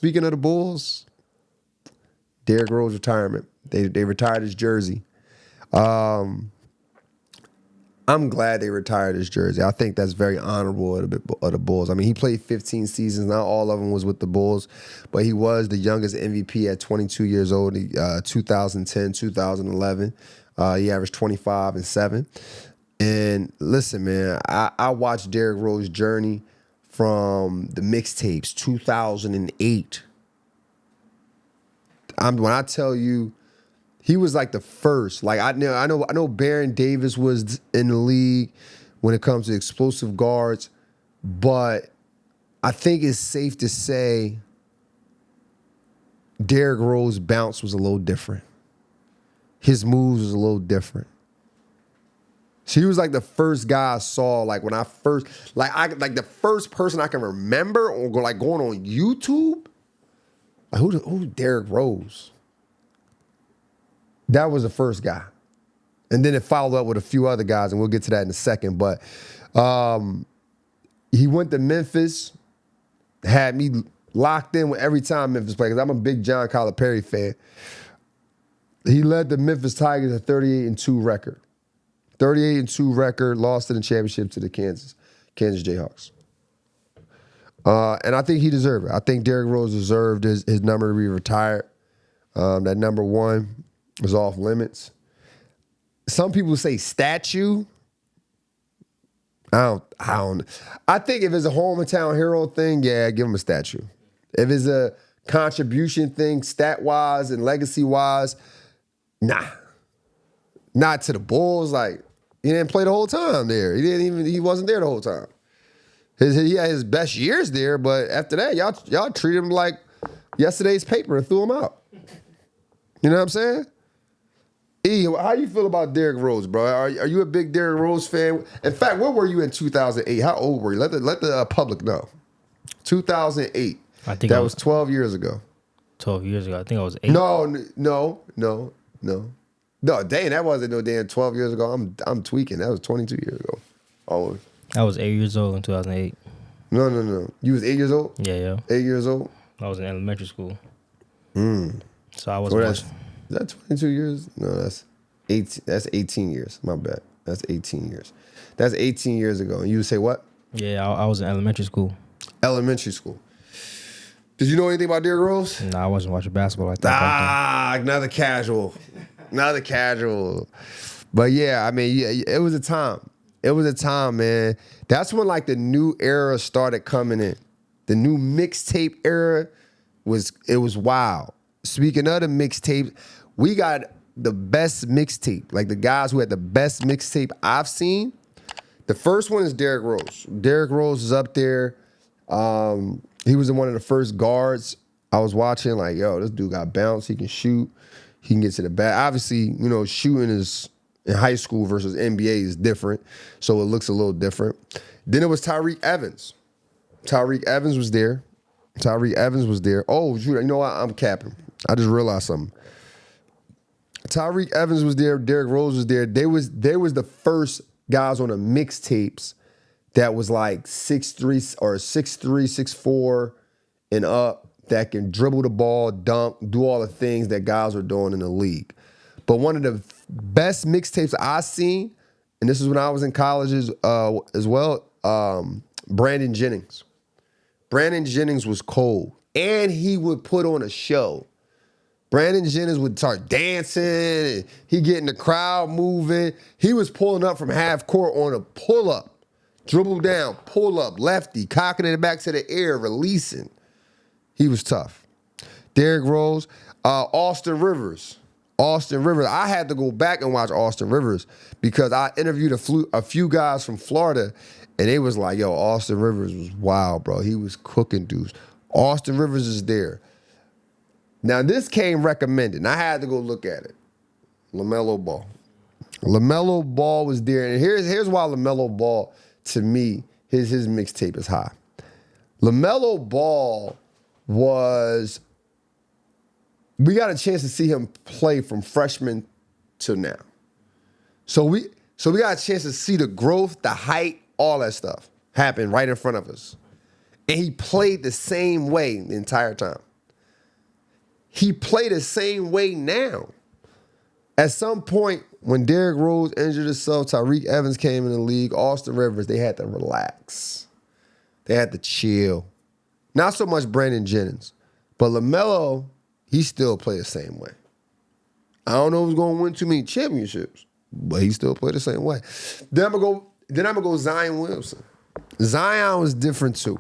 speaking of the Bulls, Derrick Rose retirement. They retired his jersey. I'm glad they retired his jersey. I think that's very honorable of the Bulls. I mean, he played 15 seasons. Not all of them was with the Bulls, but he was the youngest MVP at 22 years old, 2010, 2011. He averaged 25 and 7. And listen, man, I watched Derrick Rose's journey from the mixtapes, 2008. When I tell you, he was like the first. Like I know Baron Davis was in the league when it comes to explosive guards, but I think it's safe to say Derrick Rose's bounce was a little different. His moves was a little different. So he was like the first guy I saw, like when I first, like the first person I can remember or going on YouTube. Like who's Derrick Rose? That was the first guy. And then it followed up with a few other guys, and we'll get to that in a second. But he went to Memphis, had me locked in with every time Memphis played, because I'm a big John Calipari fan. He led the Memphis Tigers a 38-2 record. 38-2 record, lost in the championship to the Kansas Jayhawks. And I think he deserved it. I think Derrick Rose deserved his number to be retired. That number 1 was off limits. Some people say statue. I don't. I think if it's a hometown hero thing, yeah, give him a statue. If it's a contribution thing, stat-wise and legacy-wise, nah. Not to the Bulls. Like, he didn't play the whole time there. He wasn't there the whole time. He had his best years there, but after that, y'all treated him like yesterday's paper and threw him out. You know what I'm saying? E, how you feel about Derrick Rose, bro? Are you a big Derrick Rose fan? In fact, where were you in 2008? How old were you? Let the public know. 2008. I think that was 12 years ago. 12 years ago. I think I was 8. No. No, dang, that wasn't no damn 12 years ago. I'm tweaking. That was 22 years ago. Oh. I was 8 years old in 2008. No. You was 8 years old? Yeah. 8 years old? I was in elementary school. So I was Is that 22 years? No, that's 18. That's 18 years. My bad. That's 18 years. That's 18 years ago. And you would say what? Yeah, I was in elementary school. Elementary school. Did you know anything about Derrick Rose? No, I wasn't watching basketball like that. Another casual. But yeah, I mean, it was a time. It was a time, man. That's when like the new era started coming in. The new mixtape era was wild. Speaking of the mixtape, we got the best mixtape. Like the guys who had the best mixtape I've seen. The first one is Derrick Rose. Derrick Rose is up there. He was one of the first guards I was watching. Like, yo, this dude got bounce. He can shoot. He can get to the bat. Obviously, you know, shooting is in high school versus NBA is different, so it looks a little different. Then it was Tyreke Evans. Tyreke Evans was there. Oh, shoot, you know what? I'm capping. I just realized something. Tyreke Evans was there. Derrick Rose was there. They was the first guys on the mixtapes that was like 6'3" or 6'3", 6'4", and up that can dribble the ball, dunk, do all the things that guys were doing in the league. But one of the best mixtapes I seen, and this is when I was in college as well, Brandon Jennings. Brandon Jennings was cold, and he would put on a show. Brandon Jennings would start dancing, and he getting the crowd moving. He was pulling up from half court on a pull-up, dribble down, pull up, lefty, cocking it back to the air, releasing. He was tough. Derrick Rose, Austin Rivers. I had to go back and watch Austin Rivers because I interviewed a few guys from Florida, and they was like, yo, Austin Rivers was wild, bro. He was cooking dudes. Austin Rivers is there. Now, this came recommended, and I had to go look at it. LaMelo Ball. LaMelo Ball was there, and here's why LaMelo Ball, to me, his mixtape is high. LaMelo Ball we got a chance to see him play from freshman to now. So we got a chance to see the growth, the height, all that stuff happen right in front of us. And he played the same way the entire time. he play the same way now. At some point, when Derrick Rose injured himself, Tyreek Evans came in the league, Austin Rivers, they had to relax. They had to chill. Not so much Brandon Jennings, but LaMelo, he still play the same way. I don't know if he's going to win too many championships, but he still play the same way. Then I'm gonna go Zion Williamson. Zion was different too.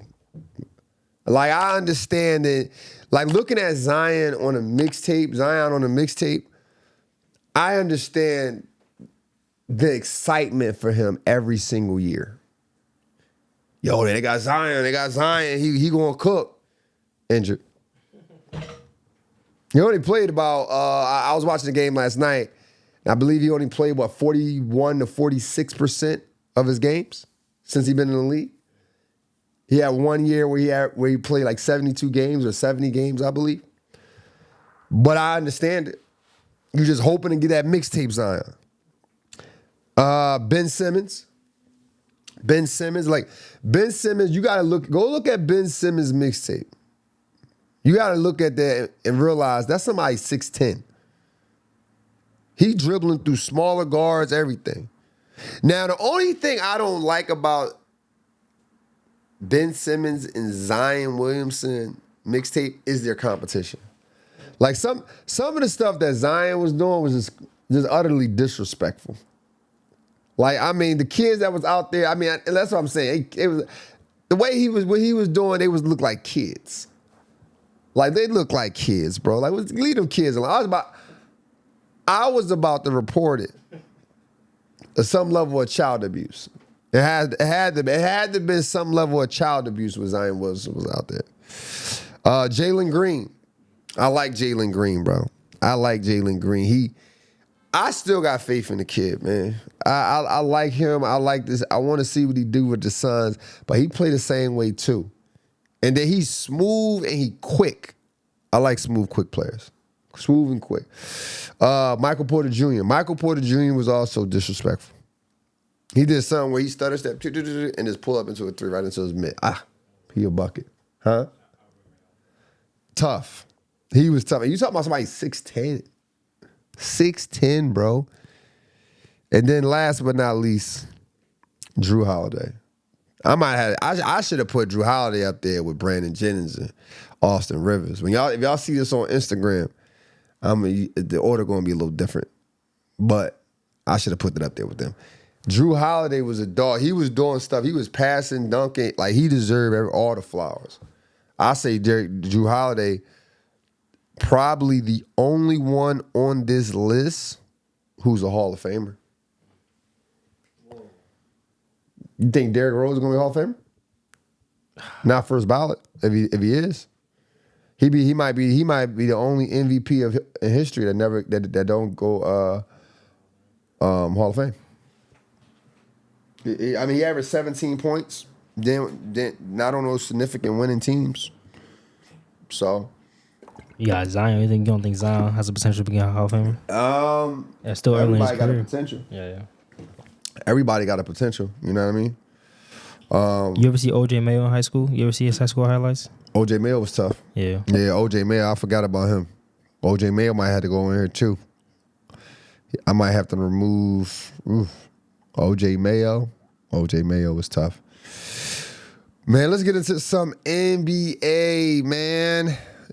Like, I understand it. Like, looking at Zion on a mixtape, I understand the excitement for him every single year. Yo, they got Zion, he gonna cook. Injured. He only played about, I was watching the game last night, and I believe he only played, 41 to 46% of his games since he's been in the league. He had 1 year where he played like 72 games or 70 games, I believe. But I understand it. You're just hoping to get that mixtape Zion. Ben Simmons, you gotta go look at Ben Simmons' mixtape. You gotta look at that and realize that's somebody 6'10". He dribbling through smaller guards, everything. Now, the only thing I don't like about Ben Simmons and Zion Williamson mixtape is their competition. Like, some of the stuff that Zion was doing was just utterly disrespectful. Like, I mean, the kids that was out there, I mean, that's what I'm saying. It was the way what he was doing, they look like kids. Like, they look like kids, bro. Like, leave them kids alone. I was about to report it. Some level of child abuse. It had to be some level of child abuse when Zion was out there. Jalen Green. I like Jalen Green, bro. I like Jalen Green. I still got faith in the kid, man. I like him. I like this. I want to see what he do with the Suns, but he play the same way too. And then he's smooth and he quick. I like smooth, quick players. Smooth and quick. Michael Porter Jr. Michael Porter Jr. was also disrespectful. He did something where he stutter step and just pull up into a three right into his mid. He a bucket. Huh? Tough. He was tough. You talking about somebody 6'10". 6'10", bro. And then last but not least, Drew Holiday. I should have put Drew Holiday up there with Brandon Jennings and Austin Rivers. If y'all see this on Instagram, the order going to be a little different. But I should have put it up there with them. Drew Holiday was a dog. He was doing stuff. He was passing, dunking. Like, he deserved all the flowers. I say Drew Holiday, probably the only one on this list who's a Hall of Famer. You think Derrick Rose is going to be a Hall of Famer? Not first ballot. If he is, he might be the only MVP in history that don't go Hall of Fame. I mean, he averaged 17 points. Then not on those significant winning teams. So. You got Zion. You don't think Zion has the potential to be a Hall of Famer? That's still early in his career. Everybody got a potential. Yeah. Everybody got a potential. You know what I mean? You ever see OJ Mayo in high school? You ever see his high school highlights? OJ Mayo was tough. Yeah. Yeah, OJ Mayo. I forgot about him. OJ Mayo might have to go in here too. I might have to remove OJ Mayo. OJ Mayo was tough. Man, let's get into some NBA, man.